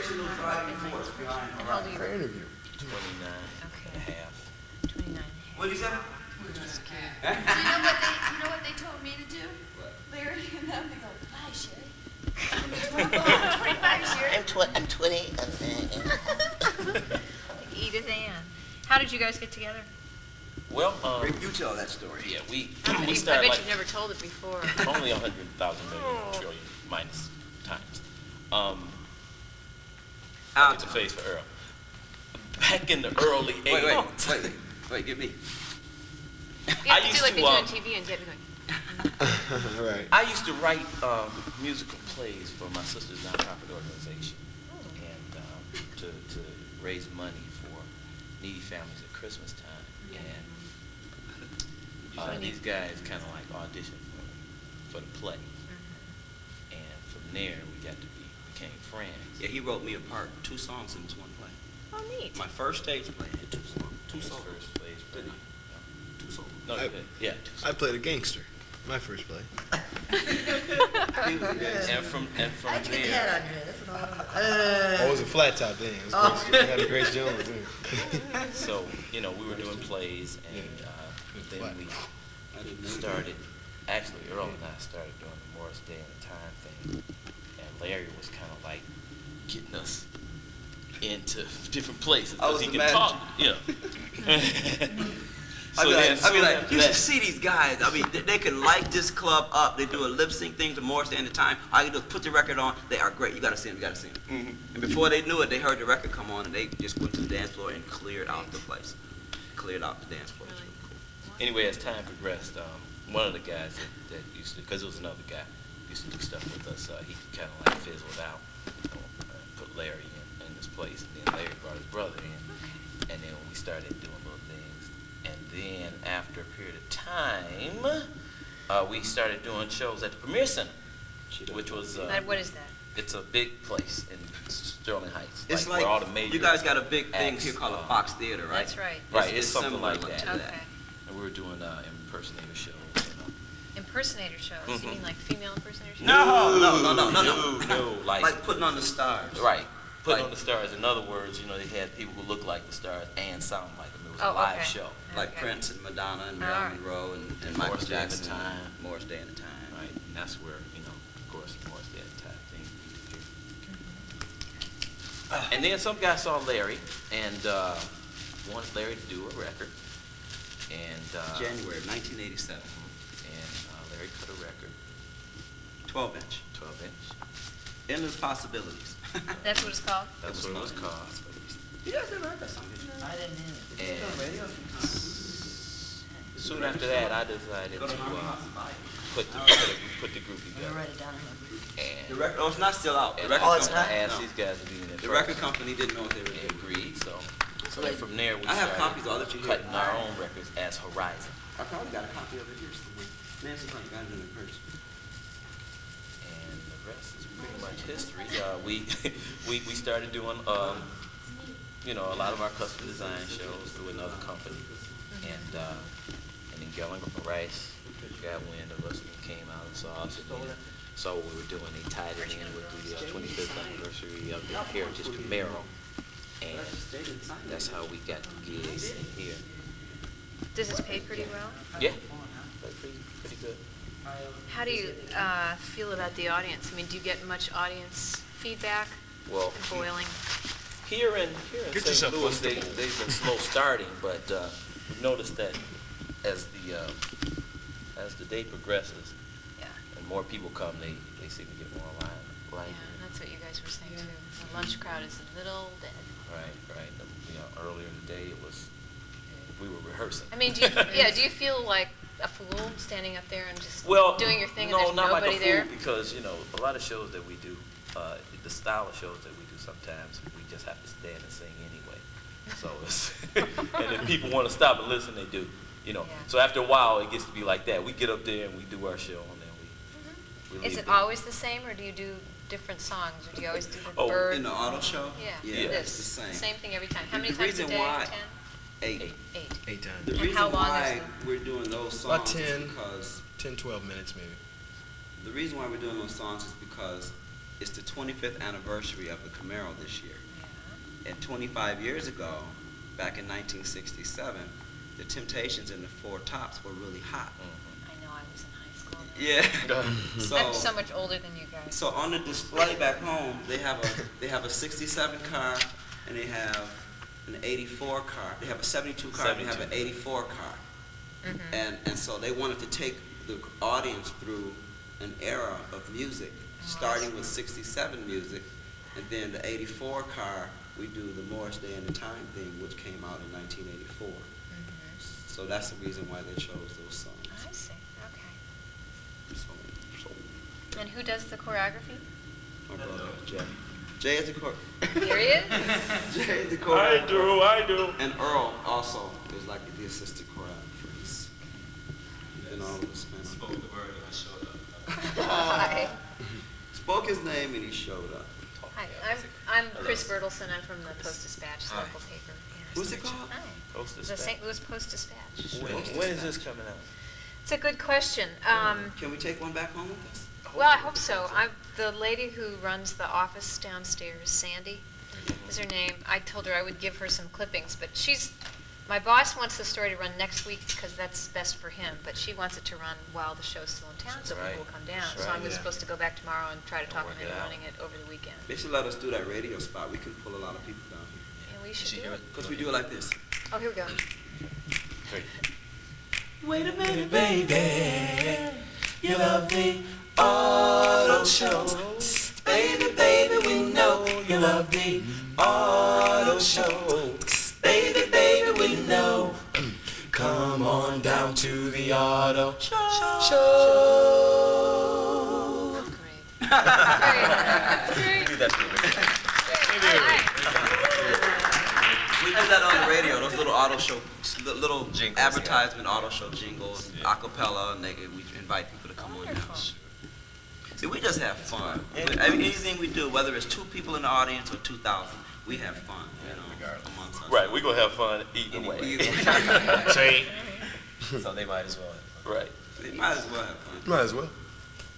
inspirational driving force behind her. How old are you? Interview. 29 and a half. 29. What did you say? You know what they told me to do? Larry and them, they go, bye, Sherry. 25, Sherry. I'm 20. Edith Ann. How did you guys get together? Well, Rick, you tell that story. yeah, we I started bet like you've never told it before. only 100,000 million trillion minus times. I get the face for Earl. Back in the early 80s. Wait, give me. You have to do like they do on TV and get going. Right. I used to write musical plays for my sister's nonprofit organization, and to raise money for needy families at Christmas time. And these guys kind of like auditioned for the play, and from there we became friends. Yeah, he wrote me a part, 2 songs in this one play. Oh, neat. My first stage play had 2 songs. 2 His songs. first plays, Didn't I? 2 songs. No, you did. Yeah, 2 I songs. played a gangster. My first play. He was a gangster. And from there, Oh, it was a flat top then. It was Grace, I had a Grace Jones then. so we were doing plays, and then we started. Actually, Earl and I started doing the Morris Day and the Time thing, and Larry was kind of like getting us into different places I was because he the can manager. talk, you know. I'd be soon like, after you should that- see these guys. I mean, they can light this club up. They do a lip sync thing to Morris Day and the Time. All you do is put the record on. They are great. You got to see them. You got to see them. And before they knew it, they heard the record come on, and they just went to the dance floor and cleared out the place. Cleared out the dance floor. It was really cool. Anyway, as time progressed, one of the guys that used to, because it was another guy, used to do stuff with us, he kind of like fizzled out, put Larry in this place, and then Larry brought his brother in, and then we started doing little things, and then after a period of time, we started doing shows at the Premier Center, which was, What is that? it's a big place in Sterling Heights, It's where all the major you guys got a big thing acts, here called a Fox Theater, right? That's right. Right, it's something similar like that. to Okay. And we were doing impersonator shows, Impersonator shows. You mean like female impersonator shows? No, like putting on the stars. right, put Like- on the stars. In other words, they had people who looked like the stars and sound like them. It was Oh, a live okay. show, Like Okay. Prince and Madonna and All Marilyn right. Monroe and Michael Morris Day and the Jackson. Time. Morris Day and the Time. right? And that's where of course, Morris Day and the Time thing. And then some guy saw Larry and wanted Larry to do a record, and January of 1987. Larry cut a record, 12-inch. 12-inch. Endless possibilities. That's what it's called? That's what it was called. You guys never heard that song, did you? I didn't hear it. It's on the radio. Soon after that, I decided Go to to Mama House and buy it. put the group I'm together. gonna write it down in my book. The And, record, it's not still out. The and record Oh, it's company, not? I asked no. these guys to be in it. The record company didn't know what they were They doing. agreed, so then from there we I have started copies. I'll let you hear cutting it. our own records as Horizon. I probably got a copy of it here somewhere. Nancy probably got it in her purse. And the rest is pretty much history. We started doing a lot of our custom design shows through another company, and then Gellin Rice got wind of us and came out and saw us, and saw what we were doing. They tied it in with the 25th anniversary of the Heritage Camaro, and that's how we got the gigs in here. Does this pay pretty well? Yeah, that's pretty good. How do you feel about the audience? I mean, do you get much audience feedback? Well, Boiling. Here in Get St. yourself Louis, comfortable. they've been slow starting, but we've noticed that as the day progresses Yeah. and more people come, they seem to get more alive. Yeah, that's what you guys were saying too. The lunch crowd is a little dead. Right. Earlier in the day, we were rehearsing. I mean, do you feel like a fool standing up there and just doing your thing no, and there's not nobody like a there? fool, because a lot of shows that we do, the style of shows that we do, sometimes we just have to stand and sing anyway. So it's and if people want to stop and listen, they do. Yeah. So after a while, it gets to be like that. We get up there and we do our show, and then we leave. Is it them. always the same, or do you do different songs, or do you always do the Oh, bird? In the auto show? Yeah, Yeah, this. it's the same. Same thing every time. How many The times a reason day? why- 10? 8. 8. 8 times. The And reason how long is why we're doing those About songs is 10. because 10, 12 minutes maybe. the reason why we're doing those songs is because it's the 25th anniversary of the Camaro this year. And 25 years ago, back in 1967, the Temptations and the Four Tops were really hot. I know, I was in high school. Yeah. I'm so much older than you guys. So on the display back home, they have a 67 car, and they have an 84 car. They have a 72 car, and they have an 84 car. And so they wanted to take the audience through an era of music, starting with 67 music, and then the 84 car, we do the Morris Day and the Time thing, which came out in 1984. So that's the reason why they chose those songs. I see, okay. So And who does the choreography? my brother, Jay. Jay is the Here he is. Jay is the choreographer. I do. And Earl also is like the assistant choreographer. He's been all of us, man. Spoke the word and I showed up. Hi. Spoke his name and he showed up. Hi, I'm Chris Myrtleson. I'm from the Post-Dispatch, it's a local paper. Yeah, What's it called? Hi. Post-Dispatch. The St. Louis Post-Dispatch. When is this coming out? It's a good question. Can we take one back home with us? Well, I hope so. The lady who runs the office downstairs, Sandy, is her name. I told her I would give her some clippings, but my boss wants the story to run next week because that's best for him, but she wants it to run while the show's still in town so Right. people will come down. That's So right, I'm supposed to go back tomorrow and try to talk work them it into out. running it over the weekend. They should let us do that radio spot. We can pull a lot of people down here. And we should do it. Because we do it like this. Oh, here we go. Wait a minute, Baby, you love the auto show. Baby, baby, we know you love the auto show. Baby, baby, we know. Come on down to the auto show. Great. Great. Do that to We do that on the radio, those little auto show, little Jingles, advertisement auto show jingles, acapella, and we invite people to come on down. Wonderful. See, we just have fun. Anything we do, whether it's 2 people in the audience or 2,000, we have fun, amongst us. Right, we're going to have fun either way. So they might as well. Right. They might as well have fun. Might as well.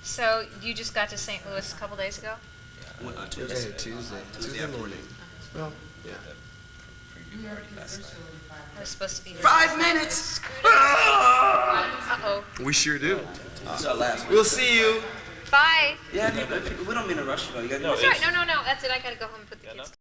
So you just got to St. Louis a couple days ago? Tuesday. Tuesday morning. Well, yeah. I was supposed to be here. 5 minutes! Uh-oh. We sure do. It's our last one. We'll see you. Bye. Yeah, we don't mean to rush you though. You gotta No, do Sorry, no. That's it. I got to go home and put the kids to